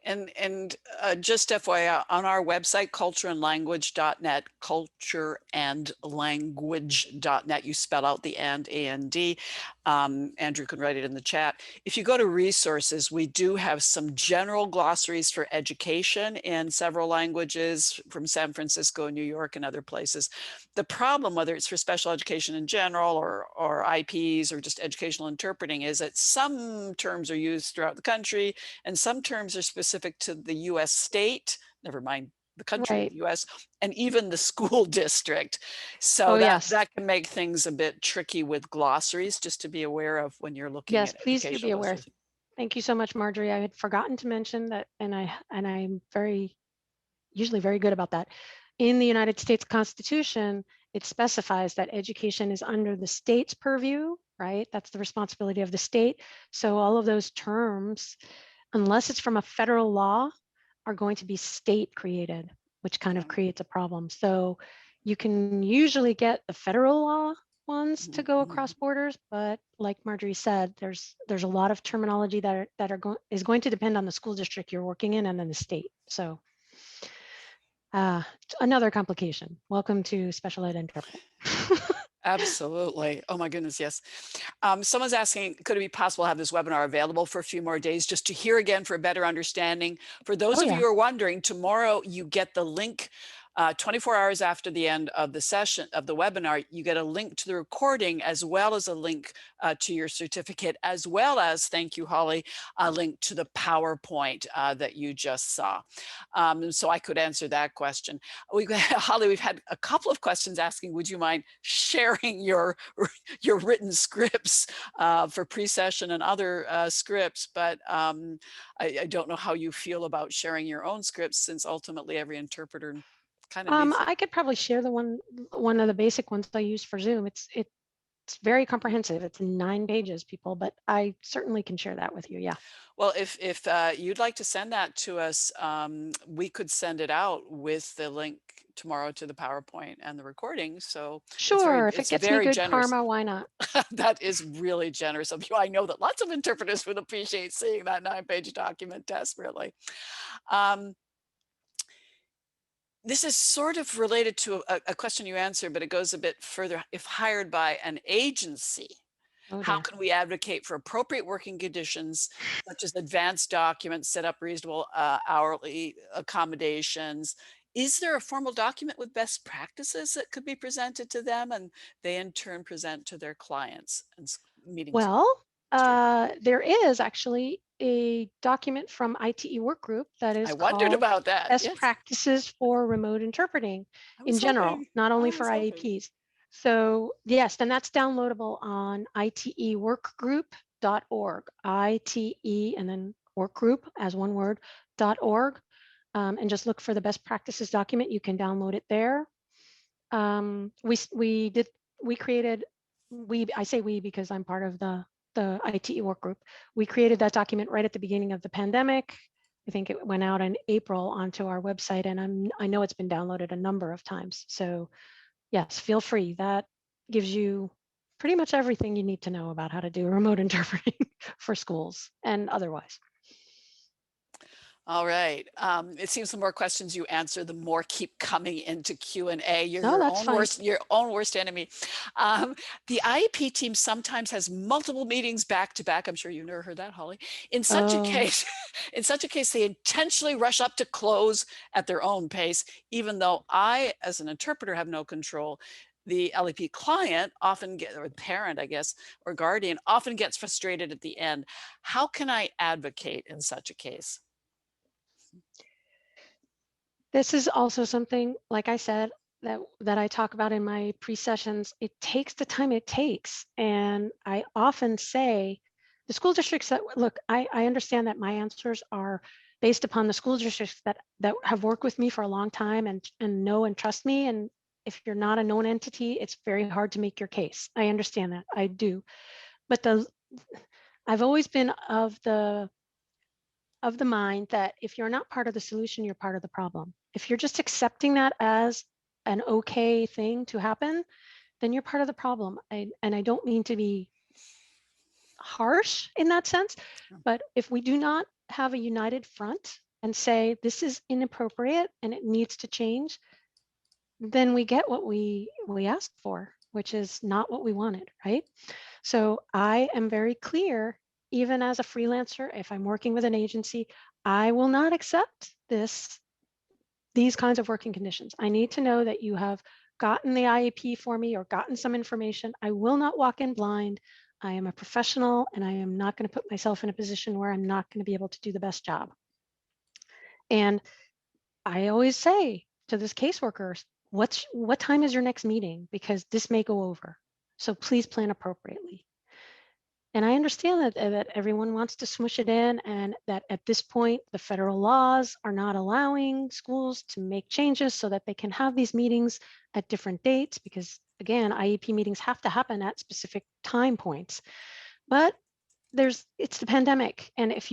Speaker 1: And just FYI, on our website, cultureandlanguage.net, cultureandlanguage.net, you spell out the A-N-D. Andrew can write it in the chat. If you go to resources, we do have some general glossaries for education in several languages from San Francisco, New York, and other places. The problem, whether it's for special education in general or IEPs or just educational interpreting, is that some terms are used throughout the country and some terms are specific to the US state, never mind the country of
Speaker 2: Right.
Speaker 1: the US, and even the school district. So
Speaker 2: Oh, yes.
Speaker 1: that can make things a bit tricky with glossaries, just to be aware of when you're looking
Speaker 2: Yes,
Speaker 1: at
Speaker 2: please do be
Speaker 1: educational
Speaker 2: aware.
Speaker 1: glossaries.
Speaker 2: Thank you so much, Marjorie. I had forgotten to mention that, and I'm usually very good about that. In the United States Constitution, it specifies that education is under the state's purview, right? That's the responsibility of the state. So all of those terms, unless it's from a federal law, are going to be state created, which kind of
Speaker 1: Yeah.
Speaker 2: creates a problem. So you can usually get the federal law ones to go across borders, but like Marjorie said, there's a lot of terminology is going to depend on the school district you're working in and then the state. So another complication. Welcome to Special Ed Interpret.
Speaker 1: Absolutely. Oh my goodness, yes. Someone's asking, could it be possible to have this webinar available for a few more days just to hear again for a better understanding? For those
Speaker 2: Oh
Speaker 1: of you
Speaker 2: yeah.
Speaker 1: who are wondering, tomorrow you get the link 24 hours after the end of the session of the webinar. You get a link to the recording as well as a link to your certificate, as well as, thank you, Holly, a link to the PowerPoint that you just saw. So I could answer that question. Holly, we've had a couple of questions asking, would you mind sharing your written scripts for pre-session and other scripts, but I don't know how you feel about sharing your own scripts, since ultimately every interpreter kind of needs.
Speaker 2: I could probably share one of the basic ones I use for Zoom. It's very comprehensive. It's 9 pages, people, but I certainly can share that with you. Yeah.
Speaker 1: Well, if you'd like to send that to us, we could send it out with the link tomorrow to the PowerPoint and the recording. So
Speaker 2: Sure. If it
Speaker 1: it's
Speaker 2: gets me
Speaker 1: very
Speaker 2: good
Speaker 1: generous.
Speaker 2: karma, why not?
Speaker 1: That is really generous of you. I know that lots of interpreters would appreciate seeing that 9-page document desperately. This is sort of related to a question you answered, but it goes a bit further. If hired by an agency,
Speaker 2: Oh
Speaker 1: how
Speaker 2: dear.
Speaker 1: can we advocate for appropriate working conditions, such as advanced documents, set up reasonable hourly accommodations? Is there a formal document with best practices that could be presented to them and they in turn present to their clients and meetings?
Speaker 2: Well, there is actually a document from ITE work group that
Speaker 1: I
Speaker 2: is
Speaker 1: wondered
Speaker 2: called
Speaker 1: about that.
Speaker 2: Best
Speaker 1: Yes,
Speaker 2: Practices for Remote Interpreting
Speaker 1: I
Speaker 2: in
Speaker 1: was
Speaker 2: general,
Speaker 1: hoping.
Speaker 2: not
Speaker 1: I
Speaker 2: only for
Speaker 1: was hoping.
Speaker 2: IEPs. So yes, then that's downloadable on iteworkgroup.org, ITE and then workgroup as one word, .org. and just look for the best practices document. You can download it there. We created, I say we because I'm part of the IT work group. We created that document right at the beginning of the pandemic. I think it went out in April onto our website, and I know it's been downloaded a number of times. So yes, feel free. That gives you pretty much everything you need to know about how to do remote interpreting for schools and otherwise.
Speaker 1: All right. It seems the more questions you answer, the more keep coming into Q&A. You're
Speaker 2: No, that's fine.
Speaker 1: your own worst enemy. The IEP team sometimes has multiple meetings back to back. I'm sure you've never heard that, Holly. In such a case, they intentionally rush up to close at their own pace, even though I, as an interpreter, have no control. The LEP client often or parent, I guess, or guardian often gets frustrated at the end. How can I advocate in such a case?
Speaker 2: This is also something, like I said, that I talk about in my pre-sessions. It takes the time it takes. And I often say, the school districts that, look, I understand that my answers are based upon the school districts that have worked with me for a long time and know and trust me. And if you're not a known entity, it's very hard to make your case. I understand that, I do. But I've always been of the mind that if you're not part of the solution, you're part of the problem. If you're just accepting that as an okay thing to happen, then you're part of the problem. And I don't mean to be harsh in that sense, but if we do not have a united front and say this is inappropriate and it needs to change, then we get what we asked for, which is not what we wanted, right? So I am very clear, even as a freelancer, if I'm working with an agency, I will not accept these kinds of working conditions. I need to know that you have gotten the IEP for me or gotten some information. I will not walk in blind. I am a professional and I am not going to put myself in a position where I'm not going to be able to do the best job. And I always say to this caseworker, what time is your next meeting? Because this may go over. So please plan appropriately. And I understand that everyone wants to smush it in, and that at this point, the federal laws are not allowing schools to make changes so that they can have these meetings at different dates, because again, IEP meetings have to happen at specific time points. But it's the pandemic, and if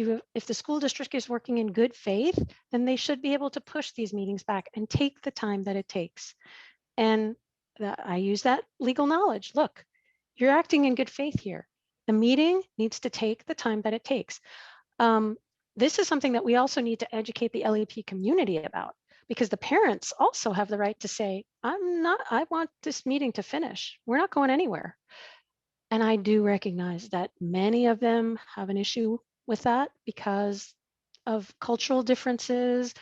Speaker 2: the school district is working in good faith, then they should be able to push these meetings back and take the time that it takes. And I use that legal knowledge. Look, you're acting in good faith here. The meeting needs to take the time that it takes. This is something that we also need to educate the LEP community about, because the parents also have the right to say, I want this meeting to finish. We're not going anywhere. And I do recognize that many of them have an issue with that because of cultural differences,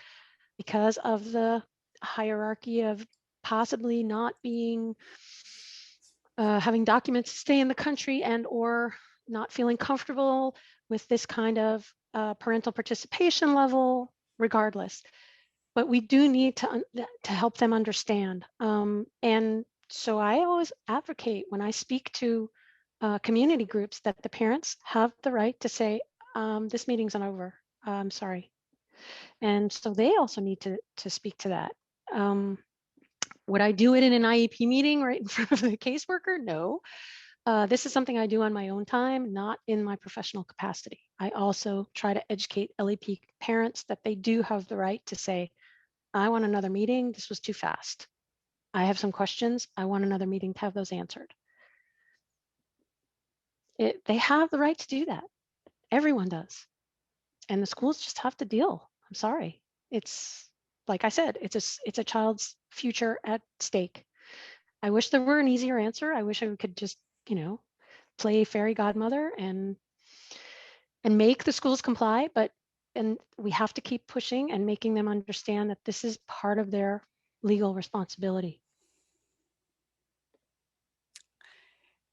Speaker 2: because of the hierarchy of possibly not being having documents stay in the country, and or not feeling comfortable with this kind of parental participation level, regardless. But we do need to help them understand. And so I always advocate when I speak to community groups that the parents have the right to say, this meeting's not over, I'm sorry. And so they also need to speak to that. Would I do it in an IEP meeting right in front of the caseworker? No. This is something I do on my own time, not in my professional capacity. I also try to educate LEP parents that they do have the right to say, I want another meeting. This was too fast. I have some questions. I want another meeting to have those answered. They have the right to do that. Everyone does. And the schools just have to deal. I'm sorry. It's, like I said, it's a child's future at stake. I wish there were an easier answer. I wish I could just, play fairy godmother and make the schools comply, and we have to keep pushing and making them understand that this is part of their legal responsibility.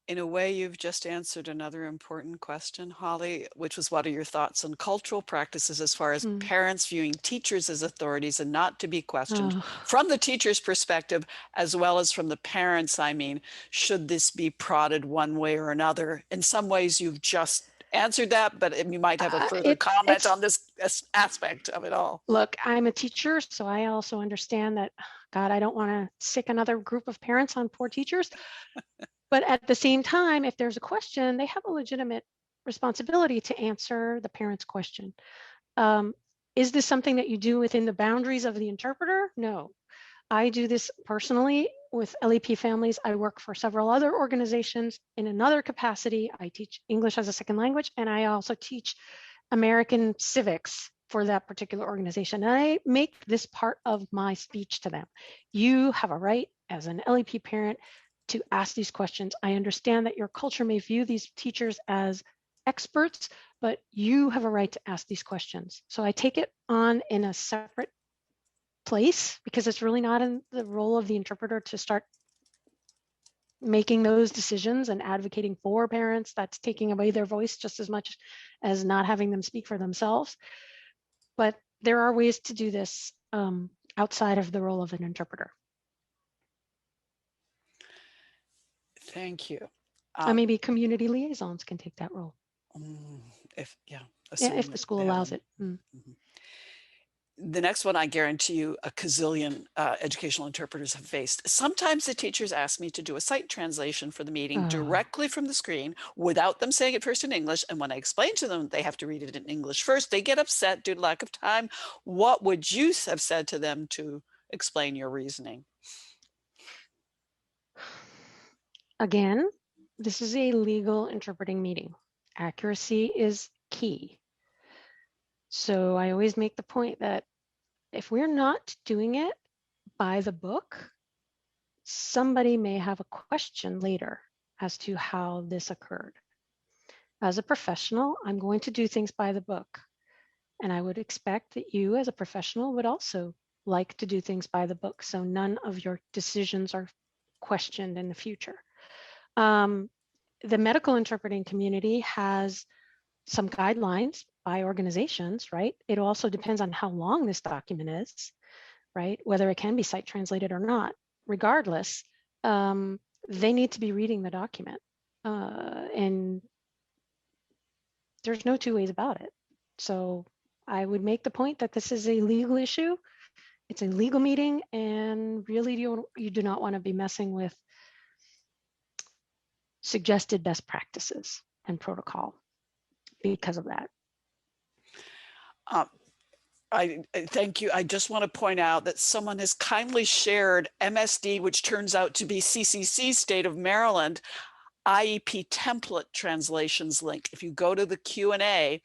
Speaker 1: In a way, you've just answered another important question, Holly, which was, what are your thoughts on cultural practices as far as parents viewing teachers as authorities and not to be questioned from the teacher's perspective, as well as from the parents? I mean, should this be prodded one way or another? In some ways, you've just answered that, but you might have a further comment on this aspect of it all.
Speaker 2: Look, I'm a teacher, so I also understand that, God, I don't want to sick another group of parents on poor teachers. But at the same time, if there's a question, they have a legitimate responsibility to answer the parent's question. Is this something that you do within the boundaries of the interpreter? No. I do this personally with LEP families. I work for several other organizations in another capacity. I teach English as a second language, and I also teach American civics for that particular organization. And I make this part of my speech to them. You have a right as an LEP parent to ask these questions. I understand that your culture may view these teachers as experts, but you have a right to ask these questions. So I take it on in a separate place because it's really not in the role of the interpreter to start making those decisions and advocating for parents. That's taking away their voice just as much as not having them speak for themselves. But there are ways to do this outside of the role of an interpreter.
Speaker 1: Thank you.
Speaker 2: Maybe community liaisons can take that role.
Speaker 1: If
Speaker 2: the school allows it.
Speaker 1: The next one, I guarantee you, a gazillion educational interpreters have faced. Sometimes the teachers ask me to do a sight translation for the meeting directly from the screen without them saying it first in English. And when I explain to them they have to read it in English first, they get upset due to lack of time. What would you have said to them to explain your reasoning?
Speaker 2: Again, this is a legal interpreting meeting. Accuracy is key. So I always make the point that if we're not doing it by the book, somebody may have a question later as to how this occurred. As a professional, I'm going to do things by the book. And I would expect that you as a professional would also like to do things by the book, so none of your decisions are questioned in the future. The medical interpreting community has some guidelines by organizations, right? It also depends on how long this document is, right? Whether it can be sight translated or not. Regardless, they need to be reading the document. And there's no two ways about it. So I would make the point that this is a legal issue. It's a legal meeting, and really you do not want to be messing with suggested best practices and protocol because of that.
Speaker 1: I thank you. I just want to point out that someone has kindly shared MSD, which turns out to be CCC State of Maryland, IEP template translations link. If you go to the Q&A,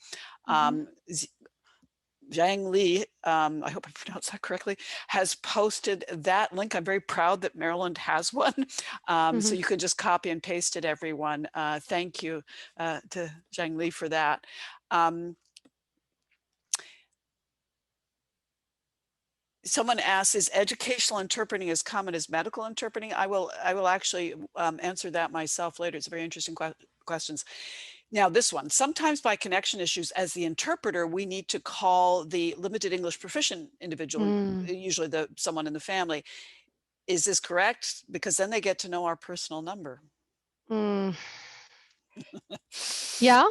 Speaker 1: Zhang Li, I hope I pronounced that correctly, has posted that link. I'm very proud that Maryland has one. So you can just copy and paste it, everyone. Thank you to Zhang Li for that. Someone asks, is educational interpreting as common as medical interpreting? I will actually answer that myself later. It's a very interesting questions. Now this one, sometimes by connection issues as the interpreter, we need to call the limited English proficient individual, usually someone in the family. Is this correct? Because then they get to know our personal number.
Speaker 2: Yeah,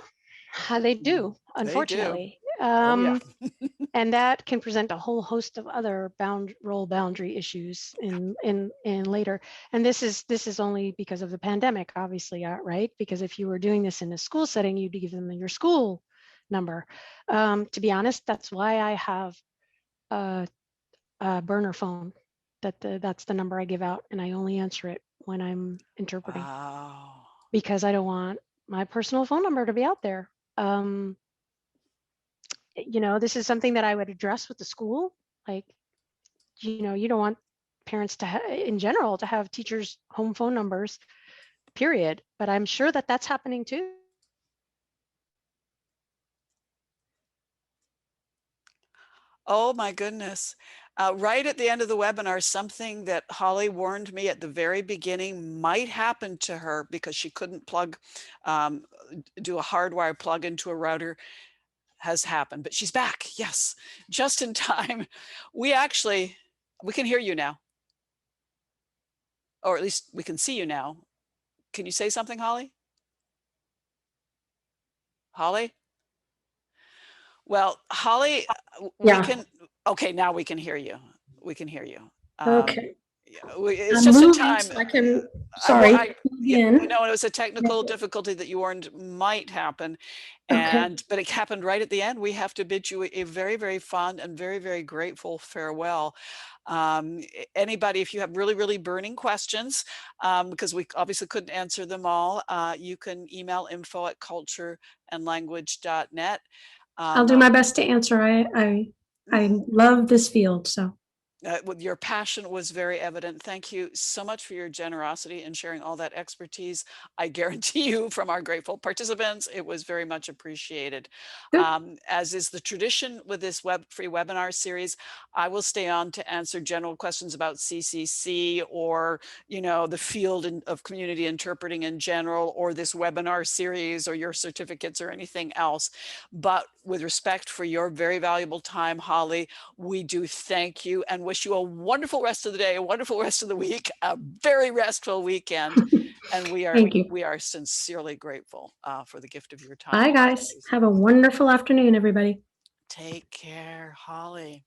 Speaker 2: they do, unfortunately.
Speaker 1: They do. Oh, yeah.
Speaker 2: And that can present a whole host of other role boundary issues in later. And this is only because of the pandemic, obviously, right? Because if you were doing this in a school setting, you'd give them your school number. To be honest, that's why I have a burner phone. That's the number I give out, and I only answer it when I'm interpreting.
Speaker 1: Wow.
Speaker 2: Because I don't want my personal phone number to be out there. This is something that I would address with the school. Like, you don't want parents to, in general, to have teachers' home phone numbers, period. But I'm sure that that's happening too.
Speaker 1: Oh my goodness. Right at the end of the webinar, something that Holly warned me at the very beginning might happen to her because she couldn't do a hardwire plug into a router has happened, but she's back. Yes, just in time. We can hear you now. Or at least we can see you now. Can you say something, Holly? Holly? Well, Holly, we
Speaker 3: Yeah.
Speaker 1: can, okay, now we can hear you. We can hear you.
Speaker 3: Okay.
Speaker 1: Yeah, it's
Speaker 3: I'm
Speaker 1: just a
Speaker 3: moving
Speaker 1: time.
Speaker 3: so I can,
Speaker 1: I
Speaker 3: sorry,
Speaker 1: yeah, we
Speaker 3: again.
Speaker 1: know it was a technical difficulty that you warned might happen,
Speaker 3: Okay.
Speaker 1: but it happened right at the end. We have to bid you a very, very fun and very, very grateful farewell. Anybody, if you have really, really burning questions, because we obviously couldn't answer them all, you can email info@cultureandlanguage.net.
Speaker 3: I'll do my best to answer. I love this field, so.
Speaker 1: With your passion was very evident. Thank you so much for your generosity and sharing all that expertise. I guarantee you from our grateful participants, it was very much appreciated.
Speaker 3: Good.
Speaker 1: As is the tradition with this free webinar series, I will stay on to answer general questions about CCC or, the field of community interpreting in general, or this webinar series or your certificates or anything else. But with respect for your very valuable time, Holly, we do thank you and wish you a wonderful rest of the day, a wonderful rest of the week, a very restful weekend. And
Speaker 3: Thank you.
Speaker 1: we are sincerely grateful for the gift of your time.
Speaker 3: Bye, guys. Have a wonderful afternoon, everybody.
Speaker 1: Take care, Holly.